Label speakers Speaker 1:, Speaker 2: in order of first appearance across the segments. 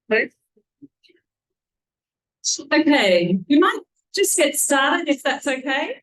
Speaker 1: Okay, we might just get started if that's okay.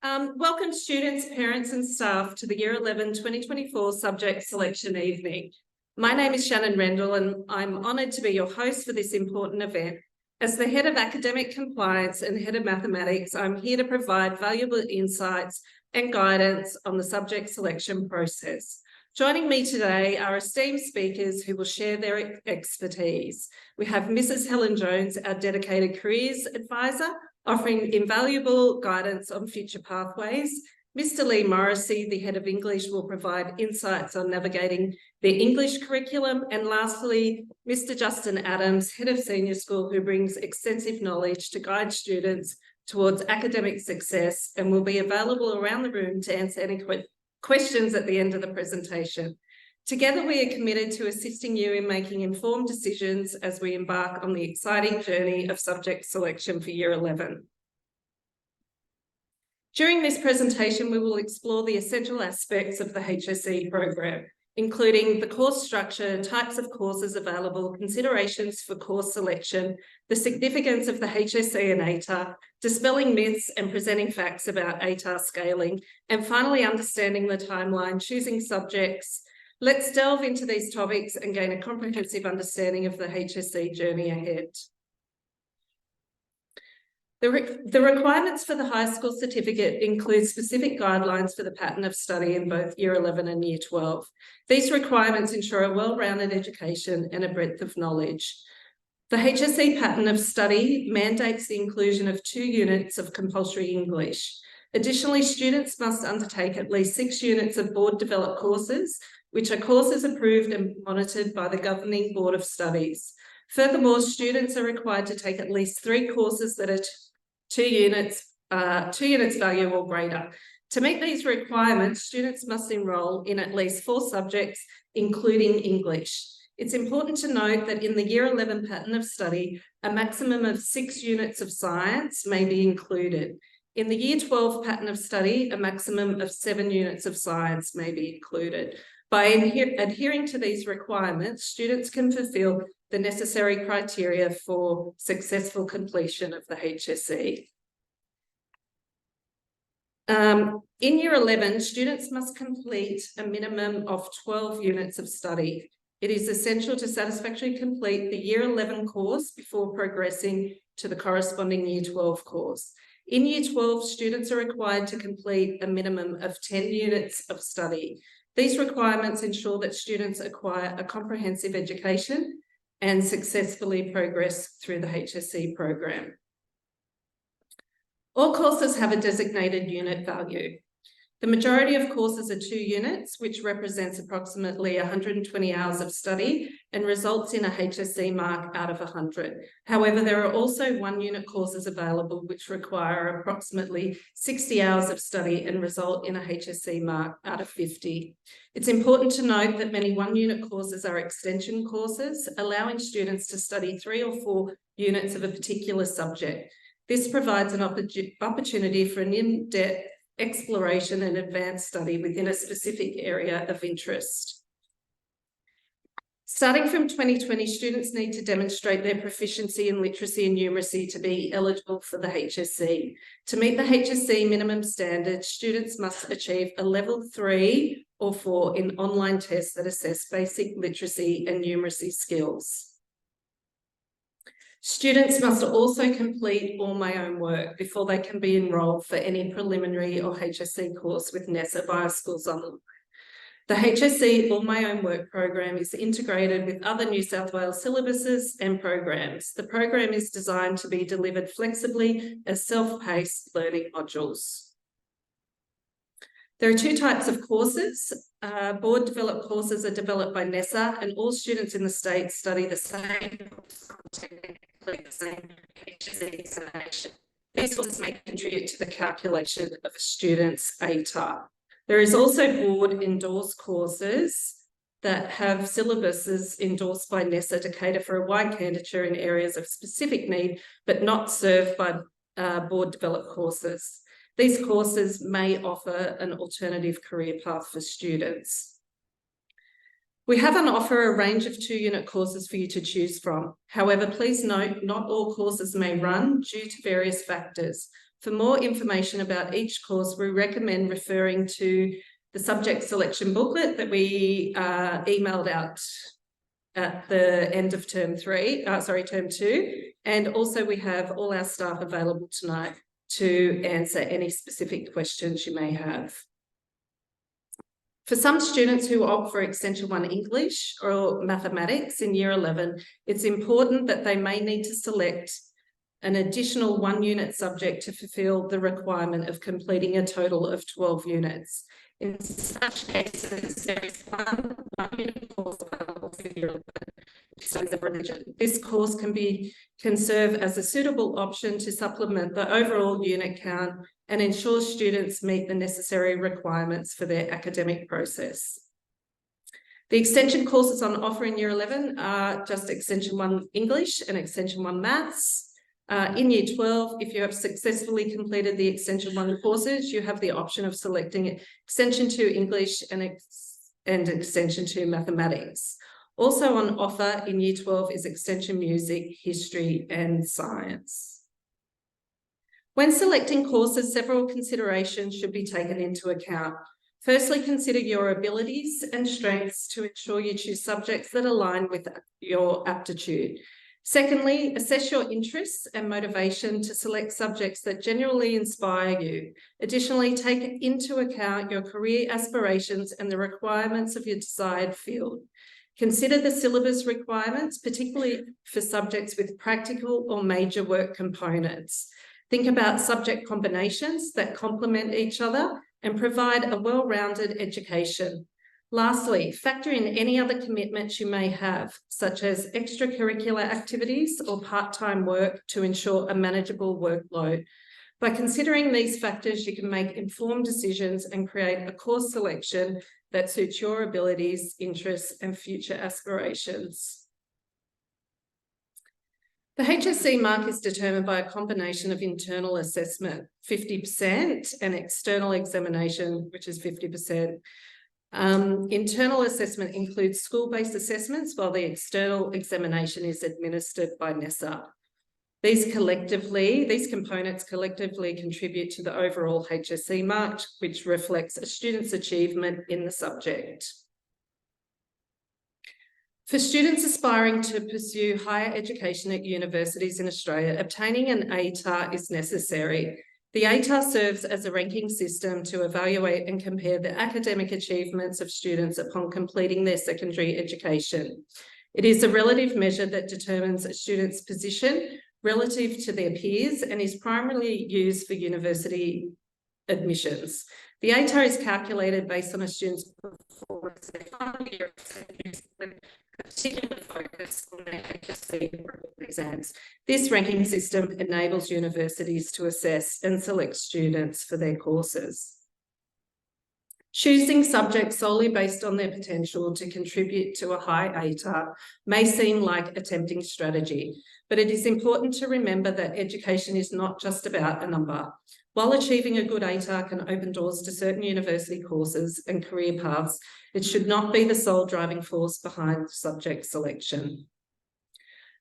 Speaker 1: Welcome students, parents and staff to the Year 11 2024 Subject Selection Evening. My name is Shannon Rendell and I'm honoured to be your host for this important event. As the Head of Academic Compliance and Head of Mathematics, I'm here to provide valuable insights and guidance on the subject selection process. Joining me today are esteemed speakers who will share their expertise. We have Mrs. Helen Jones, our dedicated careers advisor, offering invaluable guidance on future pathways. Mr. Lee Morrissey, the Head of English, will provide insights on navigating the English curriculum. And lastly, Mr. Justin Adams, Head of Senior School, who brings extensive knowledge to guide students towards academic success and will be available around the room to answer any questions at the end of the presentation. Together, we are committed to assisting you in making informed decisions as we embark on the exciting journey of subject selection for Year 11. During this presentation, we will explore the essential aspects of the HSE program, including the course structure, types of courses available, considerations for course selection, the significance of the HSE and ATAR, dispelling myths and presenting facts about ATAR scaling, and finally understanding the timeline, choosing subjects. Let's delve into these topics and gain a comprehensive understanding of the HSE journey ahead. The requirements for the high school certificate include specific guidelines for the pattern of study in both Year 11 and Year 12. These requirements ensure a well-rounded education and a breadth of knowledge. The HSE pattern of study mandates the inclusion of 2 units of compulsory English. Additionally, students must undertake at least 6 units of board-developed courses, which are courses approved and monitored by the Governing Board of Studies. Furthermore, students are required to take at least 3 courses that are 2 units value or greater. To meet these requirements, students must enrol in at least 4 subjects, including English. It's important to note that in the Year 11 pattern of study, a maximum of 6 units of science may be included. In the Year 12 pattern of study, a maximum of 7 units of science may be included. By adhering to these requirements, students can fulfill the necessary criteria for successful completion of the HSE. In Year 11, students must complete a minimum of 12 units of study. It is essential to satisfactorily complete the Year 11 course before progressing to the corresponding Year 12 course. In Year 12, students are required to complete a minimum of 10 units of study. These requirements ensure that students acquire a comprehensive education and successfully progress through the HSE program. All courses have a designated unit value. The majority of courses are 2 units, which represents approximately 120 hours of study and results in a HSE mark out of 100. However, there are also 1-unit courses available which require approximately 60 hours of study and result in a HSE mark out of 50. It's important to note that many 1-unit courses are extension courses, allowing students to study 3 or 4 units of a particular subject. This provides an opportunity for an in-depth exploration and advanced study within a specific area of interest. Starting from 2020, students need to demonstrate their proficiency in literacy and numeracy to be eligible for the HSE. To meet the HSE minimum standards, students must achieve a level 3 or 4 in online tests that assess basic literacy and numeracy skills. Students must also complete all my own work before they can be enrolled for any preliminary or HSE course with NESA via Schools Online. The HSE All My Own Work program is integrated with other New South Wales syllabuses and programs. The program is designed to be delivered flexibly as self-paced learning modules. There are 2 types of courses. Board-developed courses are developed by NESA, and all students in the state study the same course content, the same HSE examination. These courses may contribute to the calculation of a student's ATAR. There is also board-endorsed courses that have syllabuses endorsed by NESA to cater for a wide candidature in areas of specific need, but not served by board-developed courses. These courses may offer an alternative career path for students. We have on offer a range of 2-unit courses for you to choose from. However, please note, not all courses may run due to various factors. For more information about each course, we recommend referring to the subject selection booklet that we emailed out at the end of term 2. And also we have all our staff available tonight to answer any specific questions you may have. For some students who opt for Extension 1 English or Mathematics in Year 11, it's important that they may need to select an additional 1-unit subject to fulfil the requirement of completing a total of 12 units. In such cases, there is one 1-unit course available for Year 11, Studies of Religion. This course can serve as a suitable option to supplement the overall unit count and ensure students meet the necessary requirements for their academic process. The extension courses on offer in Year 11 are just Extension 1 English and Extension 1 Maths. In Year 12, if you have successfully completed the Extension 1 courses, you have the option of selecting Extension 2 English and Extension 2 Mathematics. Also on offer in Year 12 is Extension Music, History and Science. When selecting courses, several considerations should be taken into account. Firstly, consider your abilities and strengths to ensure you choose subjects that align with your aptitude. Secondly, assess your interests and motivation to select subjects that genuinely inspire you. Additionally, take into account your career aspirations and the requirements of your desired field. Consider the syllabus requirements, particularly for subjects with practical or major work components. Think about subject combinations that complement each other and provide a well-rounded education. Lastly, factor in any other commitments you may have, such as extracurricular activities or part-time work to ensure a manageable workload. By considering these factors, you can make informed decisions and create a course selection that suits your abilities, interests, and future aspirations. The HSC mark is determined by a combination of internal assessment, 50%, and external examination, which is 50%. Internal assessment includes school-based assessments, while the external examination is administered by NESA. These components collectively contribute to the overall HSC mark, which reflects a student's achievement in the subject. For students aspiring to pursue higher education at universities in Australia, obtaining an ATAR is necessary. The ATAR serves as a ranking system to evaluate and compare the academic achievements of students upon completing their secondary education. It is a relative measure that determines a student's position relative to their peers and is primarily used for university admissions. The ATAR is calculated based on a student's performance in their final year of secondary school, particular focus on their HSC exams. This ranking system enables universities to assess and select students for their courses. Choosing subjects solely based on their potential to contribute to a high ATAR may seem like a tempting strategy, but it is important to remember that education is not just about a number. While achieving a good ATAR can open doors to certain university courses and career paths, it should not be the sole driving force behind subject selection.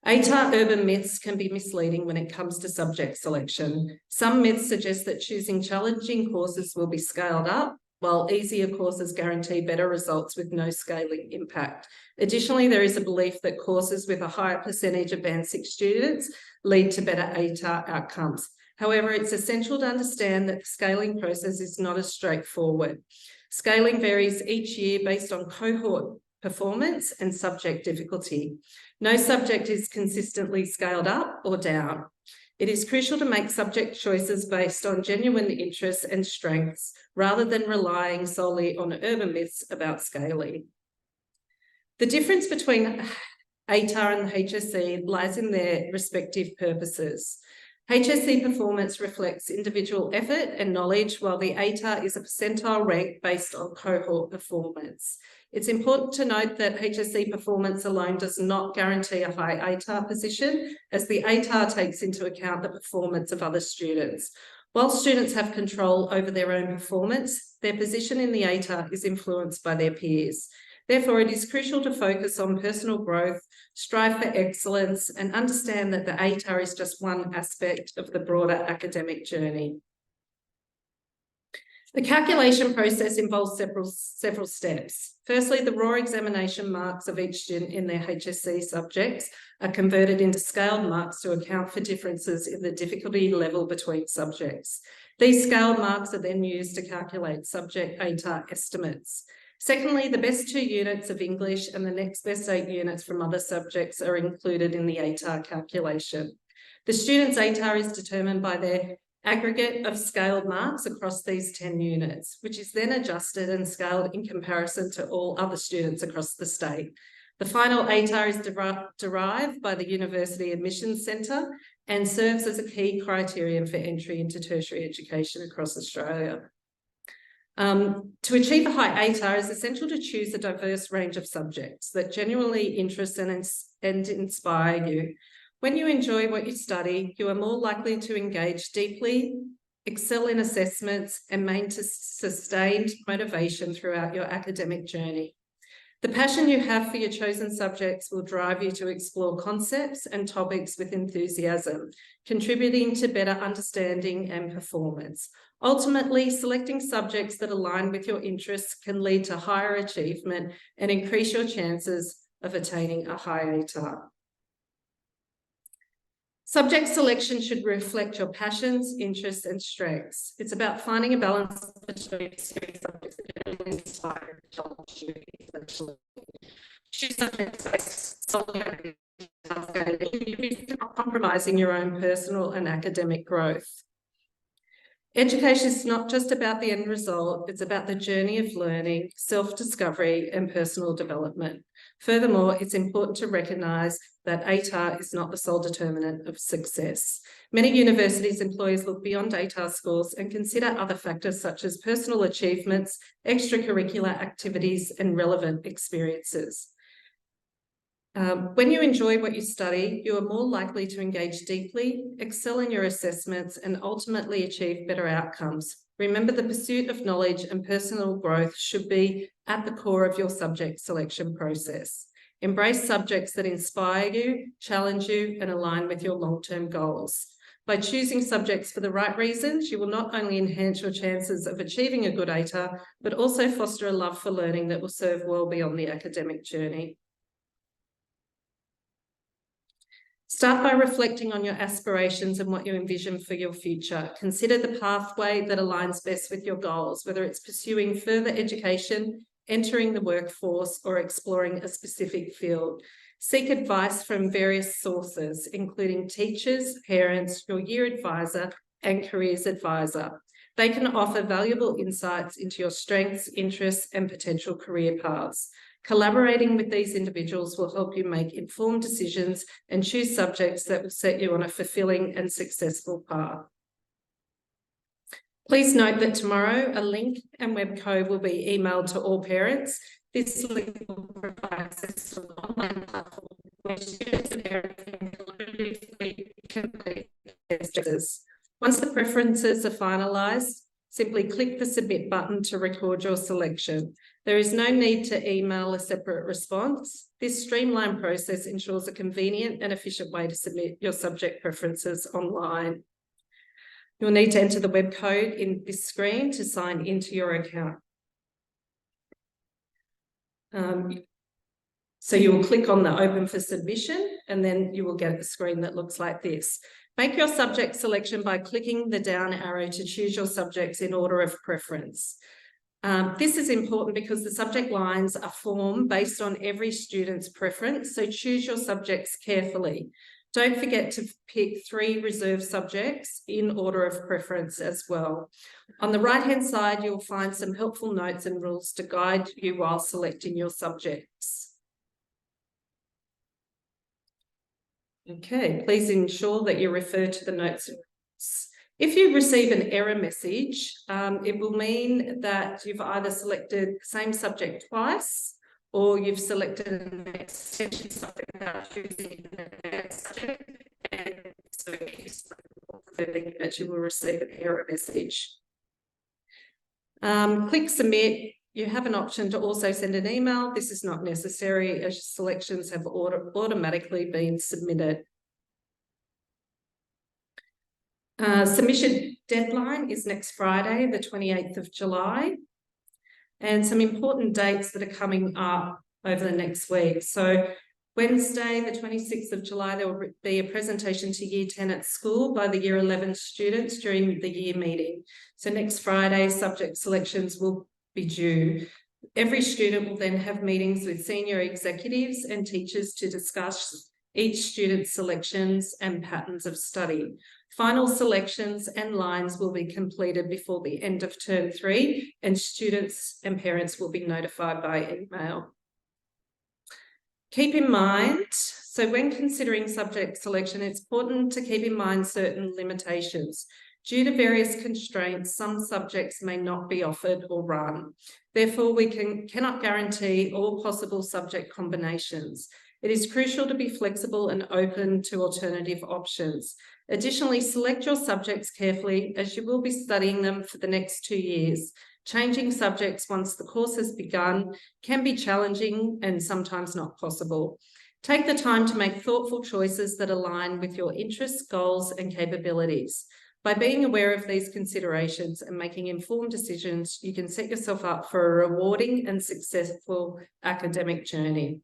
Speaker 1: ATAR urban myths can be misleading when it comes to subject selection. Some myths suggest that choosing challenging courses will be scaled up, while easier courses guarantee better results with no scaling impact. Additionally, there is a belief that courses with a higher percentage of Band 6 students lead to better ATAR outcomes. However, it's essential to understand that the scaling process is not as straightforward. Scaling varies each year based on cohort performance and subject difficulty. No subject is consistently scaled up or down. It is crucial to make subject choices based on genuine interests and strengths, rather than relying solely on urban myths about scaling. The difference between ATAR and the HSC lies in their respective purposes. HSC performance reflects individual effort and knowledge, while the ATAR is a percentile rank based on cohort performance. It's important to note that HSC performance alone does not guarantee a high ATAR position, as the ATAR takes into account the performance of other students. While students have control over their own performance, their position in the ATAR is influenced by their peers. Therefore, it is crucial to focus on personal growth, strive for excellence, and understand that the ATAR is just one aspect of the broader academic journey. The calculation process involves several steps. Firstly, the raw examination marks of each student in their HSC subjects are converted into scaled marks to account for differences in the difficulty level between subjects. These scaled marks are then used to calculate subject ATAR estimates. Secondly, the best 2 units of English and the next best 8 units from other subjects are included in the ATAR calculation. The student's ATAR is determined by their aggregate of scaled marks across these 10 units, which is then adjusted and scaled in comparison to all other students across the state. The final ATAR is derived by the University Admissions Centre and serves as a key criterion for entry into tertiary education across Australia. To achieve a high ATAR, it's essential to choose a diverse range of subjects that genuinely interest and inspire you. When you enjoy what you study, you are more likely to engage deeply, excel in assessments, and maintain sustained motivation throughout your academic journey. The passion you have for your chosen subjects will drive you to explore concepts and topics with enthusiasm, contributing to better understanding and performance. Ultimately, selecting subjects that align with your interests can lead to higher achievement and increase your chances of attaining a high ATAR. Subject selection should reflect your passions, interests, and strengths. It's about finding a balance between subjects that inspire and challenge you. Choose subjects based solely on compromising your own personal and academic growth. Education is not just about the end result, it's about the journey of learning, self-discovery, and personal development. Furthermore, it's important to recognise that ATAR is not the sole determinant of success. Many universities' employees look beyond ATAR scores and consider other factors such as personal achievements, extracurricular activities, and relevant experiences. When you enjoy what you study, you are more likely to engage deeply, excel in your assessments, and ultimately achieve better outcomes. Remember, the pursuit of knowledge and personal growth should be at the core of your subject selection process. Embrace subjects that inspire you, challenge you, and align with your long-term goals. By choosing subjects for the right reasons, you will not only enhance your chances of achieving a good ATAR, but also foster a love for learning that will serve well beyond the academic journey. Start by reflecting on your aspirations and what you envision for your future. Consider the pathway that aligns best with your goals, whether it's pursuing further education, entering the workforce, or exploring a specific field. Seek advice from various sources, including teachers, parents, your year advisor, and careers advisor. They can offer valuable insights into your strengths, interests, and potential career paths. Collaborating with these individuals will help you make informed decisions and choose subjects that will set you on a fulfilling and successful path. Please note that tomorrow a link and web code will be emailed to all parents. This link will provide access to an online platform where students and parents can collaboratively complete their studies. Once the preferences are finalised, simply click the submit button to record your selection. There is no need to email a separate response. This streamlined process ensures a convenient and efficient way to submit your subject preferences online. You'll need to enter the web code in this screen to sign into your account. So you will click on the open for submission, and then you will get a screen that looks like this. Make your subject selection by clicking the down arrow to choose your subjects in order of preference. This is important because the subject lines are formed based on every student's preference, so choose your subjects carefully. Don't forget to pick 3 reserved subjects in order of preference as well. On the right-hand side, you'll find some helpful notes and rules to guide you while selecting your subjects. Okay, please ensure that you refer to the notes and rules. If you receive an error message, it will mean that you've either selected the same subject twice, or you've selected an extension subject without choosing an advanced subject, and so that you will receive an error message. Click submit. You have an option to also send an email. This is not necessary as selections have automatically been submitted. Submission deadline is next Friday, the 28th of July. And some important dates that are coming up over the next week. So Wednesday, the 26th of July, there will be a presentation to Year 10 at school by the Year 11 students during the year meeting. So next Friday, subject selections will be due. Every student will then have meetings with senior executives and teachers to discuss each student's selections and patterns of study. Final selections and lines will be completed before the end of term 3, and students and parents will be notified by email. Keep in mind, so when considering subject selection, it's important to keep in mind certain limitations. Due to various constraints, some subjects may not be offered or run. Therefore, we cannot guarantee all possible subject combinations. It is crucial to be flexible and open to alternative options. Additionally, select your subjects carefully as you will be studying them for the next 2 years. Changing subjects once the course has begun can be challenging and sometimes not possible. Take the time to make thoughtful choices that align with your interests, goals, and capabilities. By being aware of these considerations and making informed decisions, you can set yourself up for a rewarding and successful academic journey.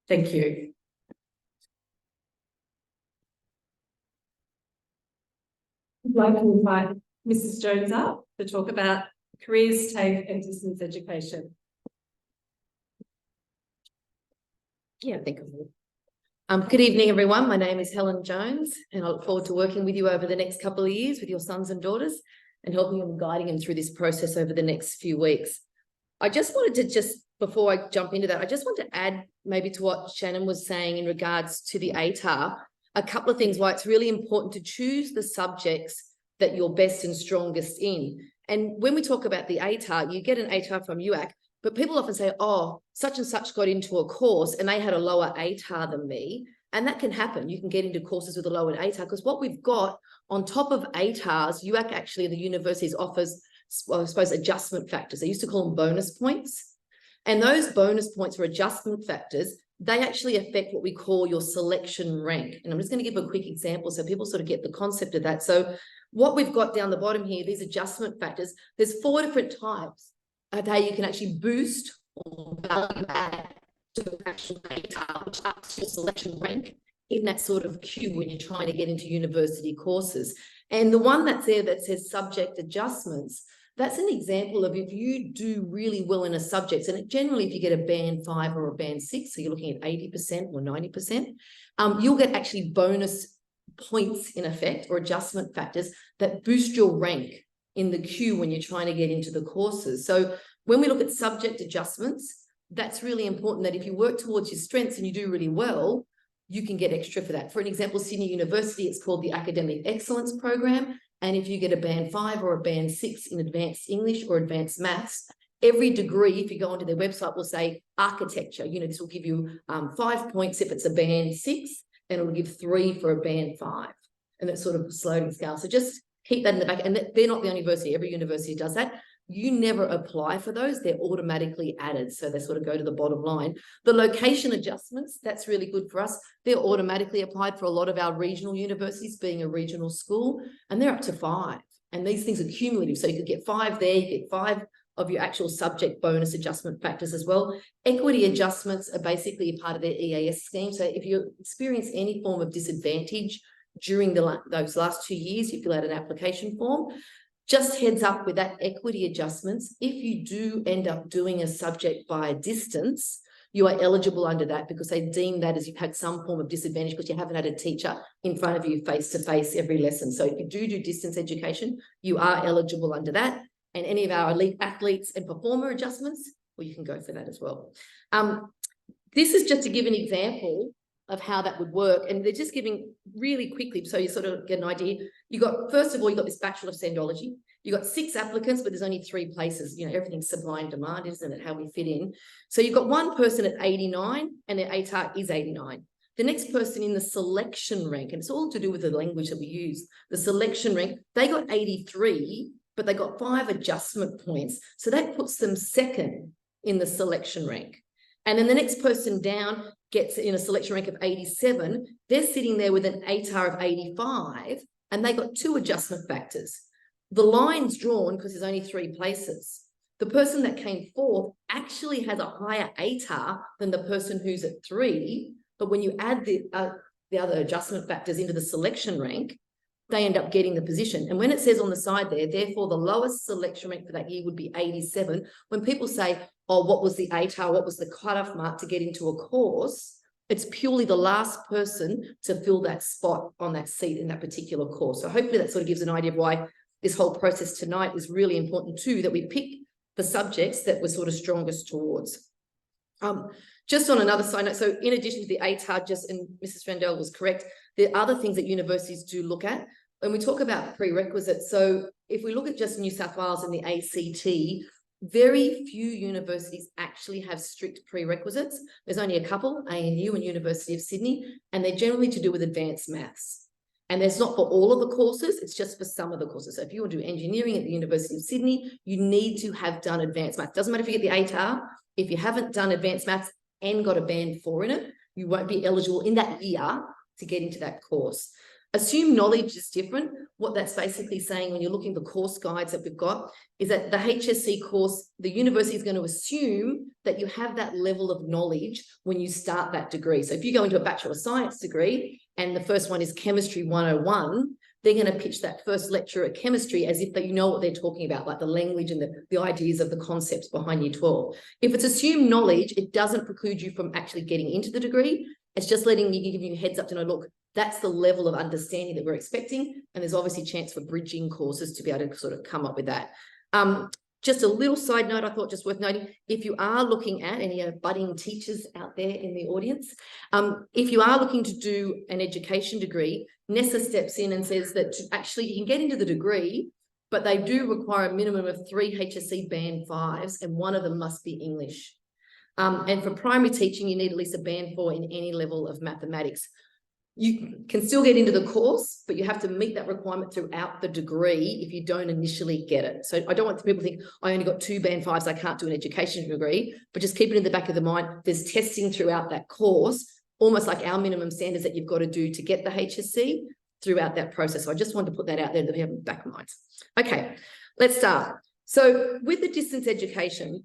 Speaker 1: Thank you. I'd like to invite Mrs. Jones up to talk about careers, TAFE and distance education.
Speaker 2: Yeah, thank you. Good evening, everyone. My name is Helen Jones, and I look forward to working with you over the next couple of years with your sons and daughters and helping and guiding them through this process over the next few weeks. I just wanted to before I jump into that, I just want to add maybe to what Shannon was saying in regards to the ATAR, a couple of things why it's really important to choose the subjects that you're best and strongest in. And when we talk about the ATAR, you get an ATAR from UAC, but people often say, oh, such and such got into a course and they had a lower ATAR than me. And that can happen. You can get into courses with a lower ATAR because what we've got on top of ATARs, UAC actually, the universities offers, well, I suppose, adjustment factors. They used to call them bonus points. And those bonus points or adjustment factors, they actually affect what we call your selection rank. And I'm just going to give a quick example so people sort of get the concept of that. So what we've got down the bottom here, these adjustment factors, there's 4 different types of how you can actually boost or value add to the actual ATAR, which ups your selection rank in that sort of queue when you're trying to get into university courses. And the one that's there that says subject adjustments, that's an example of if you do really well in a subject, and generally if you get a band 5 or a band 6, so you're looking at 80% or 90%, you'll get actually bonus points in effect or adjustment factors that boost your rank in the queue when you're trying to get into the courses. So when we look at subject adjustments, that's really important that if you work towards your strengths and you do really well, you can get extra for that. For an example, Sydney University, it's called the Academic Excellence Program. And if you get a band 5 or a band 6 in advanced English or advanced maths, every degree, if you go onto their website, will say architecture. You know, this will give you 5 points if it's a band 6, and it'll give 3 for a band 5. And that's sort of a sliding scale. So just keep that in the back. And they're not the only university. Every university does that. You never apply for those. They're automatically added. So they sort of go to the bottom line. The location adjustments, that's really good for us. They're automatically applied for a lot of our regional universities, being a regional school, and they're up to 5. And these things are cumulative. So you could get 5 there, you get 5 of your actual subject bonus adjustment factors as well. Equity adjustments are basically a part of their EAS scheme. So if you experience any form of disadvantage during those last 2 years, you fill out an application form. Just heads up with that equity adjustments, if you do end up doing a subject by distance, you are eligible under that because they deem that as you've had some form of disadvantage because you haven't had a teacher in front of you face-to-face every lesson. So if you do distance education, you are eligible under that. And any of our elite athletes and performer adjustments, well, you can go for that as well. This is just to give an example of how that would work. And they're just giving really quickly, so you sort of get an idea. First of all, you got this Bachelor of Sandology. You got 6 applicants, but there's only 3 places. You know, everything's supply and demand, isn't it, how we fit in? So you've got one person at 89 and their ATAR is 89. The next person in the selection rank, and it's all to do with the language that we use, the selection rank, they got 83, but they got 5 adjustment points. So that puts them second in the selection rank. And then the next person down gets in a selection rank of 87. They're sitting there with an ATAR of 85, and they got 2 adjustment factors. The line's drawn because there's only 3 places. The person that came fourth actually has a higher ATAR than the person who's at 3, but when you add the other adjustment factors into the selection rank, they end up getting the position. And when it says on the side there, therefore the lowest selection rank for that year would be 87, when people say, oh, what was the ATAR, what was the cutoff mark to get into a course, it's purely the last person to fill that spot on that seat in that particular course. So hopefully that sort of gives an idea of why this whole process tonight is really important too, that we pick the subjects that we're sort of strongest towards. Just on another side note, so in addition to the ATAR, and Mrs. Rendell was correct, there are other things that universities do look at. When we talk about prerequisites, so if we look at just New South Wales and the ACT, very few universities actually have strict prerequisites. There's only a couple, ANU and University of Sydney, and they're generally to do with advanced maths. And that's not for all of the courses, it's just for some of the courses. So if you want to do engineering at the University of Sydney, you need to have done advanced maths. Doesn't matter if you get the ATAR, if you haven't done advanced maths and got a band 4 in it, you won't be eligible in that year to get into that course. Assume knowledge is different. What that's basically saying when you're looking at the course guides that we've got is that the HSC course, the university is going to assume that you have that level of knowledge when you start that degree. So if you go into a Bachelor of Science degree and the first one is Chemistry 101, they're going to pitch that first lecture at chemistry as if you know what they're talking about, like the language and the ideas of the concepts behind year 12. If it's assumed knowledge, it doesn't preclude you from actually getting into the degree. It's just letting you, give you a heads up to know, look, that's the level of understanding that we're expecting. And there's obviously a chance for bridging courses to be able to sort of come up with that. Just a little side note, I thought just worth noting, if you are looking at any budding teachers out there in the audience, if you are looking to do an education degree, NESA steps in and says that actually you can get into the degree, but they do require a minimum of 3 HSC band 5s, and one of them must be English. And for primary teaching, you need at least a band 4 in any level of mathematics. You can still get into the course, but you have to meet that requirement throughout the degree if you don't initially get it. So I don't want people to think, I only got 2 band 5s, I can't do an education degree, but just keep it in the back of the mind. There's testing throughout that course, almost like our minimum standards that you've got to do to get the HSC throughout that process. So I just wanted to put that out there that we have in the back of minds. Okay, let's start. So with the distance education,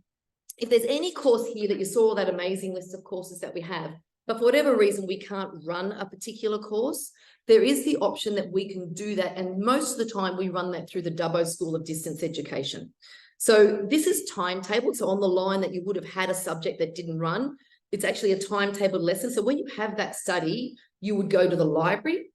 Speaker 2: if there's any course here that you saw that amazing list of courses that we have, but for whatever reason, we can't run a particular course, there is the option that we can do that. And most of the time we run that through the Dubbo School of Distance Education. So this is timetabled. So on the line that you would have had a subject that didn't run, it's actually a timetabled lesson. So when you have that study, you would go to the library,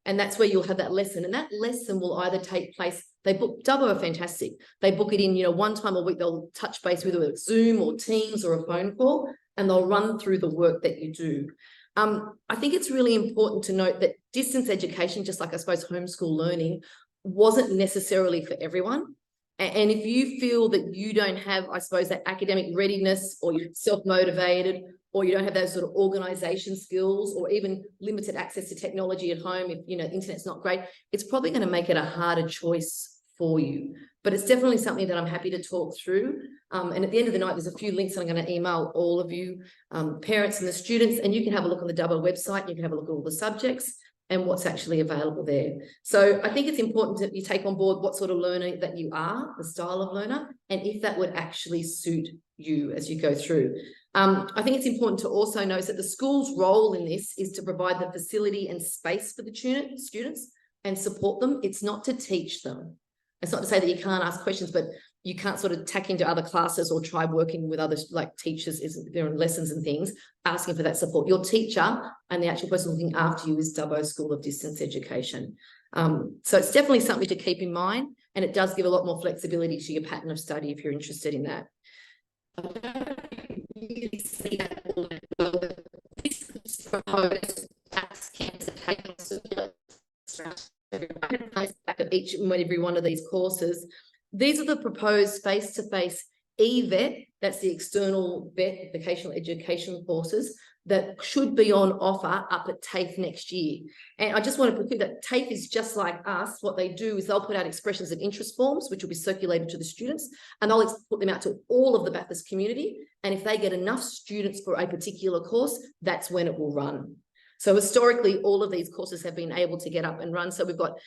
Speaker 2: and that's where you'll have that lesson. And that lesson will either take place, Dubbo are fantastic. They book it in, one time a week, they'll touch base with it, Zoom or Teams or a phone call, and they'll run through the work that you do. I think it's really important to note that distance education, just like I suppose homeschool learning, wasn't necessarily for everyone. And if you feel that you don't have, I suppose, that academic readiness, or you're self-motivated, or you don't have those sort of organization skills, or even limited access to technology at home, if the internet's not great, it's probably going to make it a harder choice for you. But it's definitely something that I'm happy to talk through. And at the end of the night, there's a few links I'm going to email all of you, parents and the students, and you can have a look on the Dubbo website. You can have a look at all the subjects and what's actually available there. So I think it's important that you take on board what sort of learner that you are, the style of learner, and if that would actually suit you as you go through. I think it's important to also note that the school's role in this is to provide the facility and space for the students and support them. It's not to teach them. It's not to say that you can't ask questions, but you can't sort of tack into other classes or try working with other like teachers during lessons and things, asking for that support. Your teacher and the actual person looking after you is Dubbo School of Distance Education. So it's definitely something to keep in mind, and it does give a lot more flexibility to your pattern of study if you're interested in that. I don't really see that all that well. This is proposed tax campus back of each and every one of these courses. These are the proposed face-to-face EVET, that's the external vet, vocational education courses, that should be on offer up at TAFE next year. And I just want to put clear that TAFE is just like us. What they do is they'll put out expressions of interest forms, which will be circulated to the students, and they'll put them out to all of the Bathurst community. And if they get enough students for a particular course, that's when it will run. So historically, all of these courses have been able to get up and run. So we've got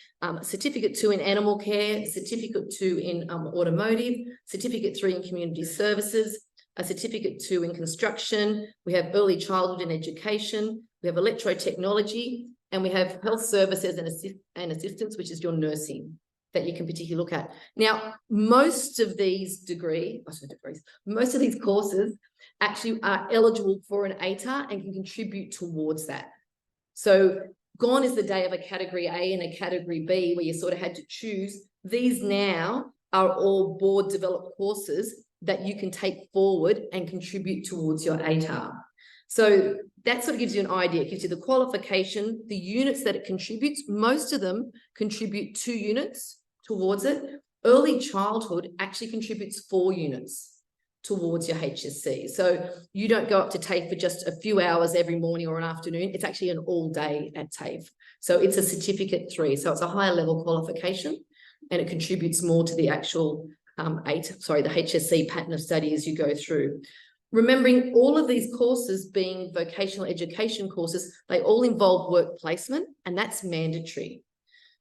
Speaker 2: Certificate 2 in Animal Care, Certificate 2 in Automotive, Certificate 3 in Community Services, a Certificate 2 in Construction. We have Early Childhood and Education. We have Electrotechnology, and we have Health Services and Assistance, which is your nursing that you can particularly look at. Now, most of these most of these courses actually are eligible for an ATAR and can contribute towards that. So gone is the day of a category A and a category B where you sort of had to choose. These now are all board developed courses that you can take forward and contribute towards your ATAR. So that sort of gives you an idea. It gives you the qualification, the units that it contributes. Most of them contribute 2 units towards it. Early childhood actually contributes 4 units towards your HSC. So you don't go up to TAFE for just a few hours every morning or an afternoon. It's actually an all day at TAFE. So it's a Certificate 3. So it's a higher level qualification, and it contributes more to the actual the HSC pattern of study as you go through. Remembering all of these courses being vocational education courses, they all involve work placement, and that's mandatory.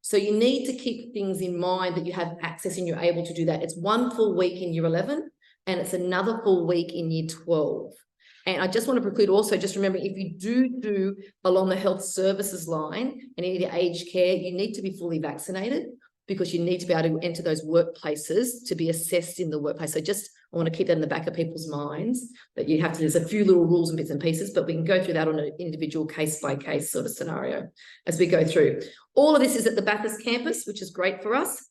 Speaker 2: So you need to keep things in mind that you have access and you're able to do that. It's 1 full week in year 11, and it's another full week in year 12. And I just want to preclude also, just remembering, if you do along the health services line and any of the aged care, you need to be fully vaccinated, because you need to be able to enter those workplaces to be assessed in the workplace. So just, I want to keep that in the back of people's minds, that you have to, there's a few little rules and bits and pieces, but we can go through that on an individual case-by-case sort of scenario as we go through. All of this is at the Bathurst campus, which is great for us.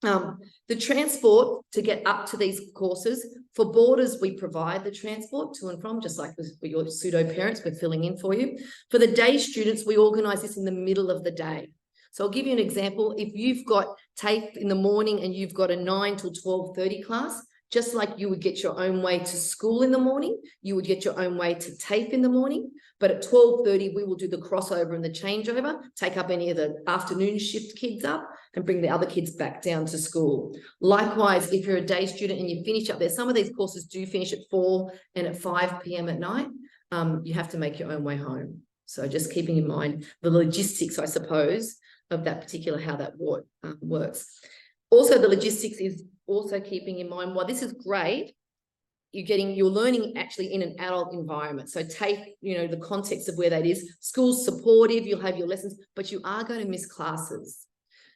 Speaker 2: The transport to get up to these courses, for boarders, we provide the transport to and from, just like for your pseudo parents, we're filling in for you. For the day students, we organise this in the middle of the day. So I'll give you an example. If you've got TAFE in the morning and you've got a 9 till 12:30 class, just like you would get your own way to school in the morning, you would get your own way to TAFE in the morning. But at 12:30, we will do the crossover and the changeover, take up any of the afternoon shift kids up and bring the other kids back down to school. Likewise, if you're a day student and you finish up there, some of these courses do finish at 4 and at 5 p.m. at night. You have to make your own way home. So just keeping in mind the logistics, I suppose, of that particular, how that works. Also, the logistics is also keeping in mind, while this is great, you're learning actually in an adult environment. So take, the context of where that is. School's supportive, you'll have your lessons, but you are going to miss classes.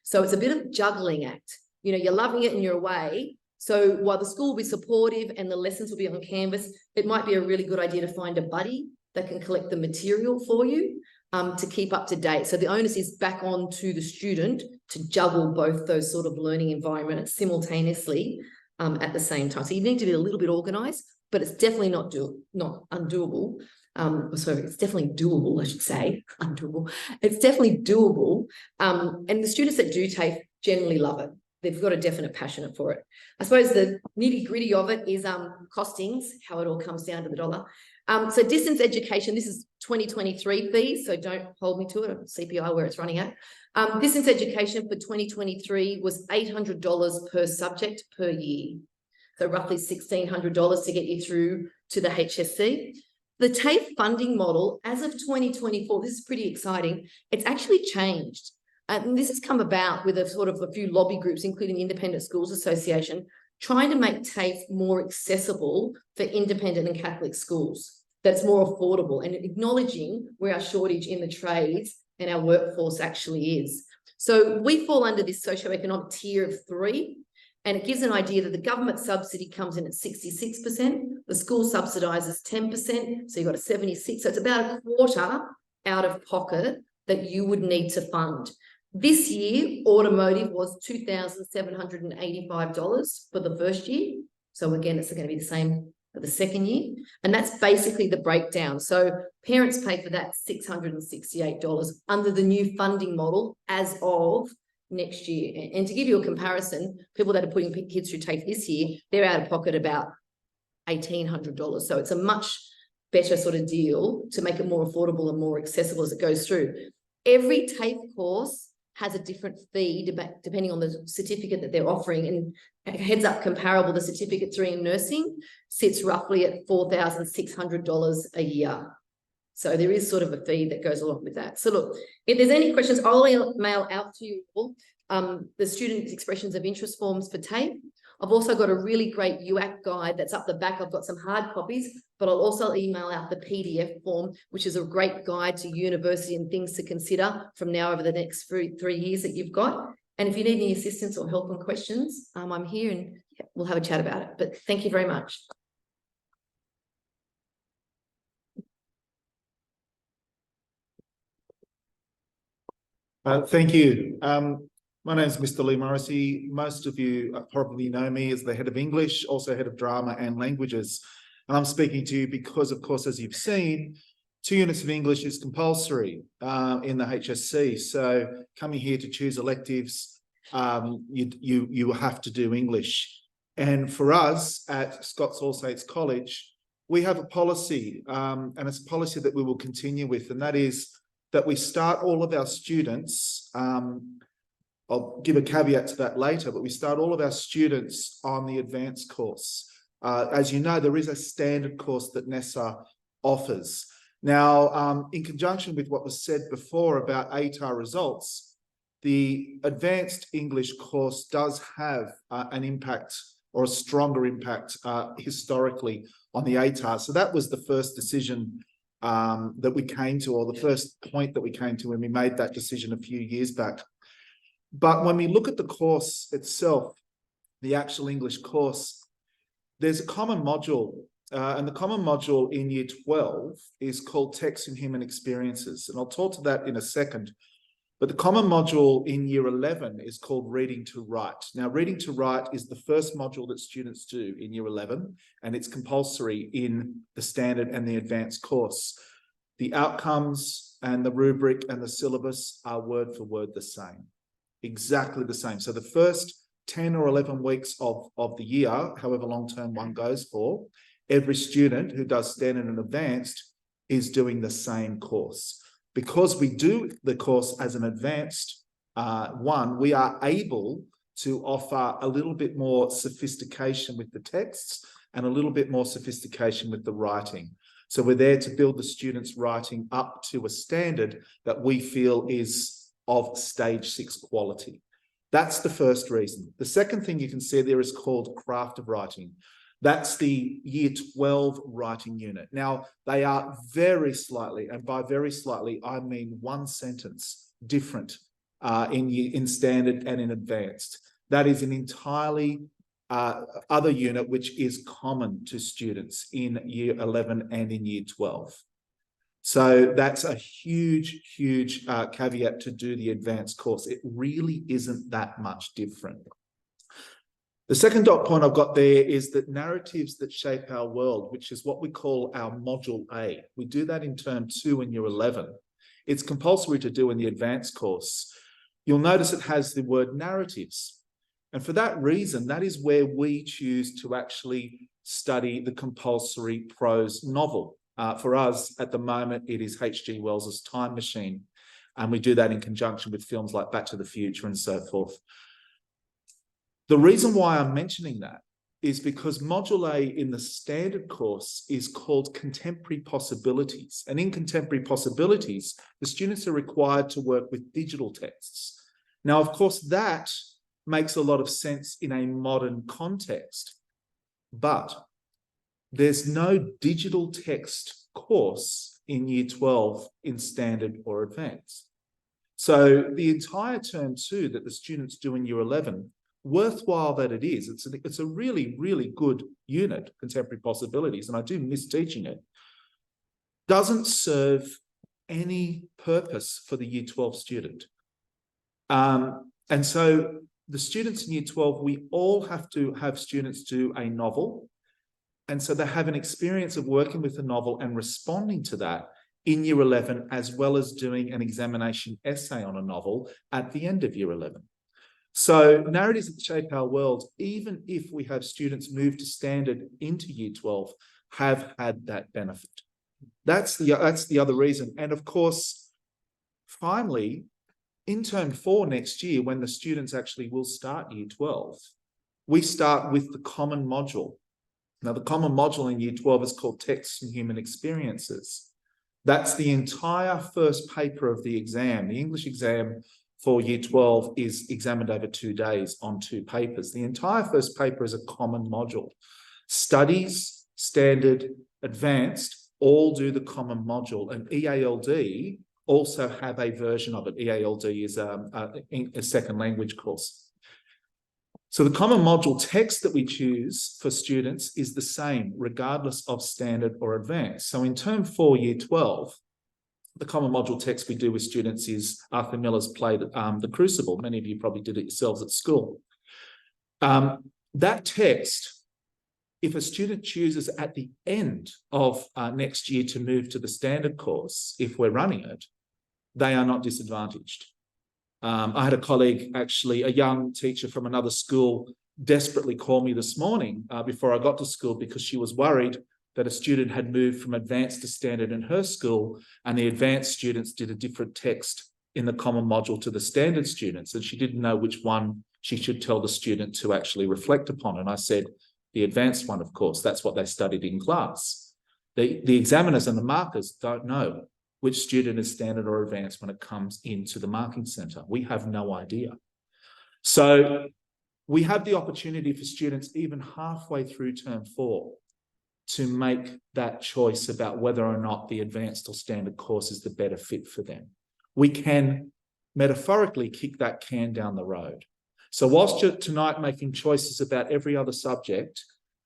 Speaker 2: So it's a bit of juggling act. You're loving it and you're away. So while the school will be supportive and the lessons will be on canvas, it might be a really good idea to find a buddy that can collect the material for you, to keep up to date. So the onus is back on to the student to juggle both those sort of learning environments simultaneously at the same time. So you need to be a little bit organised, but it's definitely not undoable. It's definitely doable, I should say. Undoable. It's definitely doable. And the students that do TAFE generally love it. They've got a definite passion for it. I suppose the nitty-gritty of it is costings, how it all comes down to the dollar. So distance education, this is 2023 fees, so don't hold me to it, CPI where it's running at. Distance education for 2023 was $800 per subject per year. So roughly $1,600 to get you through to the HSC. The TAFE funding model, as of 2024, this is pretty exciting, it's actually changed. And this has come about with a few lobby groups, including the Independent Schools Association, trying to make TAFE more accessible for independent and Catholic schools, that's more affordable, and acknowledging where our shortage in the trades and our workforce actually is. So we fall under this socioeconomic tier of 3, and it gives an idea that the government subsidy comes in at 66%, the school subsidises 10%, so you've got a 76%, so it's about a quarter out of pocket that you would need to fund. This year, automotive was $2,785 for the first year. So again, it's going to be the same for the second year. And that's basically the breakdown. So parents pay for that $668 under the new funding model as of next year. And to give you a comparison, people that are putting kids through TAFE this year, they're out of pocket about $1,800. So it's a much better sort of deal to make it more affordable and more accessible as it goes through. Every TAFE course has a different fee depending on the certificate that they're offering. And heads up comparable, the certificate 3 in nursing sits roughly at $4,600 a year. So there is sort of a fee that goes along with that. So look, if there's any questions, I'll email out to you all the student expressions of interest forms for TAFE. I've also got a really great UAC guide that's up the back. I've got some hard copies, but I'll also email out the PDF form, which is a great guide to university and things to consider from now over the next 3 years that you've got. And if you need any assistance or help on questions, I'm here and we'll have a chat about it. But thank you very much.
Speaker 3: Thank you. My name is Mr. Lee Morrissey. Most of you probably know me as the head of English, also head of drama and languages. And I'm speaking to you because, of course, as you've seen, 2 units of English is compulsory in the HSC. So coming here to choose electives, you have to do English. And for us at Scots All Saints College, we have a policy, and it's a policy that we will continue with, and that is that we start all of our students, I'll give a caveat to that later, but we start all of our students on the advanced course. As you know, there is a standard course that NESA offers. Now, in conjunction with what was said before about ATAR results, the advanced English course does have an impact or a stronger impact historically on the ATAR. So that was the first decision that we came to, or the first point that we came to when we made that decision a few years back. But when we look at the course itself, the actual English course, there's a common module, and the common module in Year 12 is called Text and Human Experiences, and I'll talk to that in a second. But the common module in Year 11 is called Reading to Write. Now, Reading to Write is the first module that students do in Year 11, and it's compulsory in the standard and the advanced course. The outcomes and the rubric and the syllabus are word for word the same. Exactly the same. So the first 10 or 11 weeks of the year, however long term one goes for, every student who does standard and advanced is doing the same course. Because we do the course as an advanced one, we are able to offer a little bit more sophistication with the texts and a little bit more sophistication with the writing. So we're there to build the students' writing up to a standard that we feel is of stage 6 quality. That's the first reason. The second thing you can see there is called Craft of Writing. That's the Year 12 writing unit. Now, they are very slightly, and by very slightly, I mean 1 sentence different in standard and in advanced. That is an entirely other unit, which is common to students in Year 11 and in Year 12. So that's a huge, huge caveat to do the advanced course. It really isn't that much different. The second dot point I've got there is that narratives that shape our world, which is what we call our Module A. We do that in Term 2 in Year 11. It's compulsory to do in the advanced course. You'll notice it has the word narratives. And for that reason, that is where we choose to actually study the compulsory prose novel. For us, at the moment, it is H.G. Wells's Time Machine. And we do that in conjunction with films like Back to the Future and so forth. The reason why I'm mentioning that is because Module A in the standard course is called Contemporary Possibilities. And in Contemporary Possibilities, the students are required to work with digital texts. Now, of course, that makes a lot of sense in a modern context, but there's no digital text course in Year 12 in standard or advanced. So the entire Term 2 that the students do in Year 11, worthwhile that it is, it's a really, really good unit, Contemporary Possibilities, and I do miss teaching it, doesn't serve any purpose for the Year 12 student. And so the students in Year 12, we all have to have students do a novel. And so they have an experience of working with a novel and responding to that in Year 11, as well as doing an examination essay on a novel at the end of Year 11. So narratives that shape our world, even if we have students move to standard into Year 12, have had that benefit. That's the other reason. And of course, finally, in term 4 next year, when the students actually will start year 12, we start with the common module. Now, the common module in year 12 is called Texts and Human Experiences. That's the entire first paper of the exam. The English exam for year 12 is examined over 2 days on 2 papers. The entire first paper is a common module. Studies, standard, advanced, all do the common module, and EALD also have a version of it. EALD is a second language course. So the common module text that we choose for students is the same, regardless of standard or advanced. So in term 4, year 12, the common module text we do with students is Arthur Miller's play, The Crucible. Many of you probably did it yourselves at school. That text, if a student chooses at the end of next year to move to the standard course, if we're running it, they are not disadvantaged. I had a colleague, actually, a young teacher from another school, desperately call me this morning before I got to school because she was worried that a student had moved from advanced to standard in her school, and the advanced students did a different text in the common module to the standard students, and she didn't know which one she should tell the student to actually reflect upon. And I said, the advanced one, of course, that's what they studied in class. The examiners and the markers don't know which student is standard or advanced when it comes into the marking centre. We have no idea. So we have the opportunity for students even halfway through term 4 to make that choice about whether or not the advanced or standard course is the better fit for them. We can metaphorically kick that can down the road. So whilst you're tonight making choices about every other subject,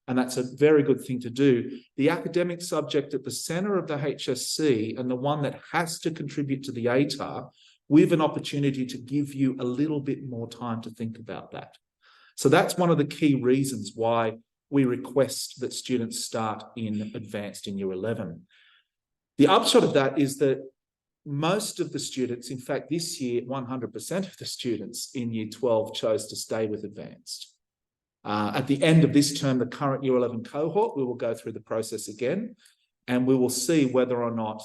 Speaker 3: and that's a very good thing to do, the academic subject at the centre of the HSC and the one that has to contribute to the ATAR, we have an opportunity to give you a little bit more time to think about that. So that's one of the key reasons why we request that students start in advanced in year 11. The upshot of that is that most of the students, in fact, this year, 100% of the students in year 12 chose to stay with advanced. At the end of this term, the current year 11 cohort, we will go through the process again, and we will see whether or not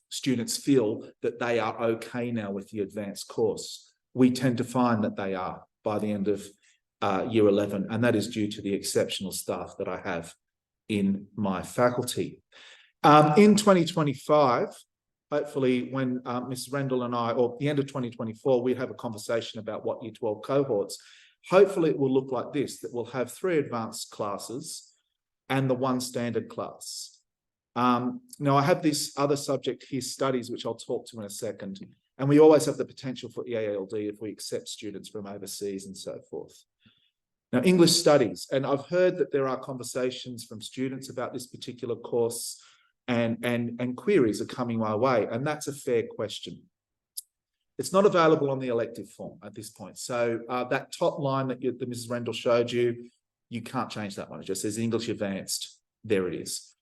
Speaker 3: students feel that they are okay now with the advanced course. We tend to find that they are by the end of year 11, and that is due to the exceptional staff that I have in my faculty. In 2025, hopefully when Ms. Rendell and I, or the end of 2024, we have a conversation about what year 12 cohorts. Hopefully it will look like this, that we'll have 3 advanced classes and the 1 standard class. Now I have this other subject here, studies, which I'll talk to in a second. And we always have the potential for EALD if we accept students from overseas and so forth. Now, English studies, and I've heard that there are conversations from students about this particular course, and queries are coming my way, and that's a fair question. It's not available on the elective form at this point. So that top line that Mrs. Rendell showed you, you can't change that one. It just says English Advanced. There it is.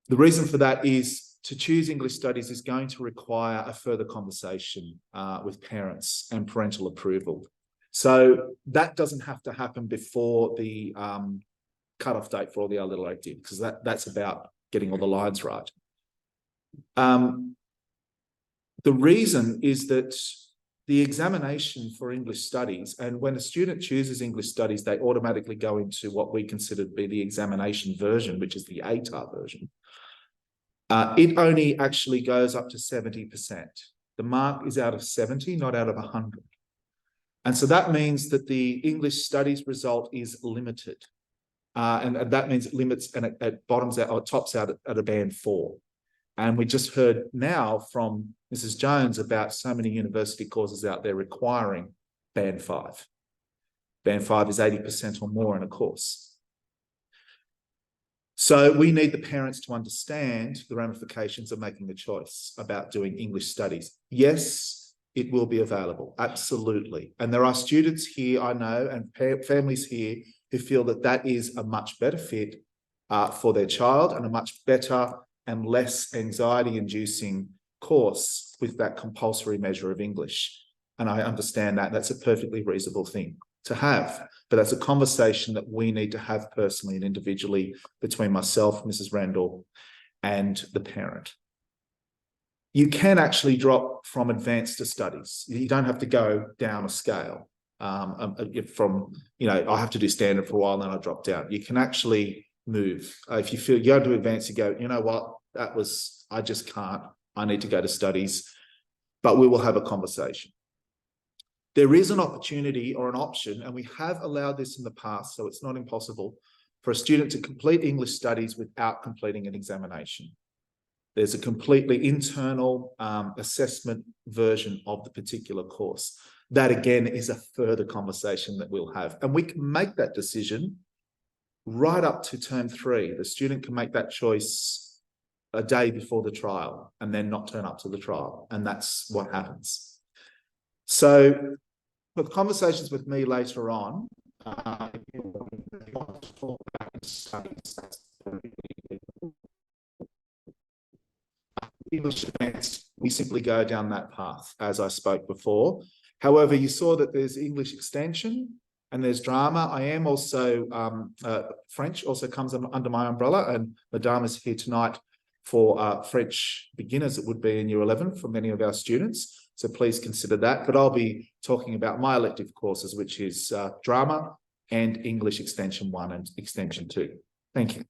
Speaker 3: The reason for that is to choose English studies is going to require a further conversation with parents and parental approval. So that doesn't have to happen before the cutoff date for all the other electives, because that's about getting all the lines right. The reason is that the examination for English studies, and when a student chooses English studies, they automatically go into what we consider to be the examination version, which is the ATAR version. It only actually goes up to 70%. The mark is out of 70, not out of 100. And so that means that the English studies result is limited. And that means it limits and it bottoms out or tops out at a band 4. And we just heard now from Mrs. Jones about so many university courses out there requiring band 5. Band 5 is 80% or more in a course. So we need the parents to understand the ramifications of making a choice about doing English studies. Yes, it will be available, absolutely. And there are students here, I know, and families here who feel that that is a much better fit for their child and a much better and less anxiety-inducing course with that compulsory measure of English. And I understand that. That's a perfectly reasonable thing to have. But that's a conversation that we need to have personally and individually between myself, Mrs. Randall, and the parent. You can actually drop from advanced to studies. You don't have to go down a scale from, I have to do standard for a while and then I drop down. You can actually move. If you feel you go to advanced, you go, you know what, I just can't. I need to go to studies, but we will have a conversation. There is an opportunity or an option, and we have allowed this in the past, so it's not impossible, for a student to complete English studies without completing an examination. There's a completely internal assessment version of the particular course. That, again, is a further conversation that we'll have. And we can make that decision right up to term 3. The student can make that choice a day before the trial and then not turn up to the trial. And that's what happens. So for the conversations with me later on, English advanced, we simply go down that path, as I spoke before. However, you saw that there's English extension and there's drama. I am also, French also comes under my umbrella, and Madame is here tonight for French beginners, it would be in year 11 for many of our students. So please consider that. But I'll be talking about my elective courses, which is drama and English extension 1 and extension 2. Thank you.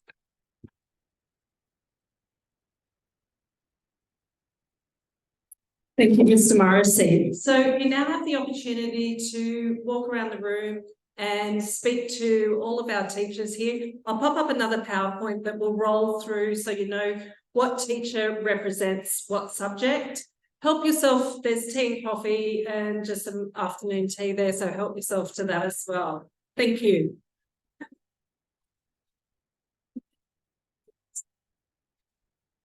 Speaker 1: Thank you, Mr. Morrissey. So you now have the opportunity to walk around the room and speak to all of our teachers here. I'll pop up another PowerPoint that will roll through so you know what teacher represents what subject. Help yourself, there's tea and coffee and just some afternoon tea there, so help yourself to that as well. Thank you.